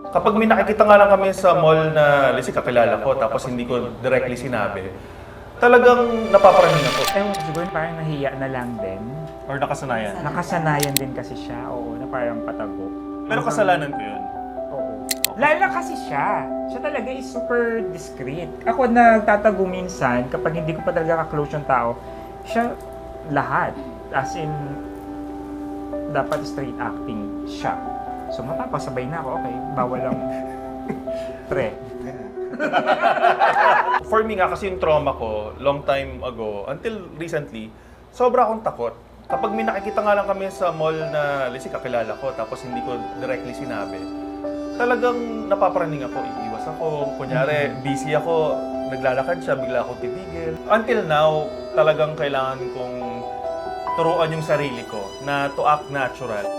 Kapag may nakikita nga lang kami sa mall na lisi kakilala ko tapos hindi ko directly sinabi, talagang napapraning ako. Ewan ko, siguro parang nahiya na lang din. Or nakasanayan. Nakasanayan din kasi siya, oo, na parang patago. Pero kasalanan ko yun. Oo. Lalo na kasi siya. Siya talaga is super discreet. Ako nagtatago minsan, kapag hindi ko pa talaga ka-close yung tao, siya lahat. As in, dapat straight acting siya. So mapapasabay na ako, okay, bawal lang pre. For me nga kasi yung trauma ko, long time ago, until recently, sobra akong takot. Kapag may nakikita nga lang kami sa mall na lisi kakilala ko tapos hindi ko directly sinabi, talagang napapraning ako, iiwas ako. Kunyari, busy ako, naglalakad siya, bigla akong titigil. Until now, talagang kailangan kong turuan yung sarili ko na to act natural.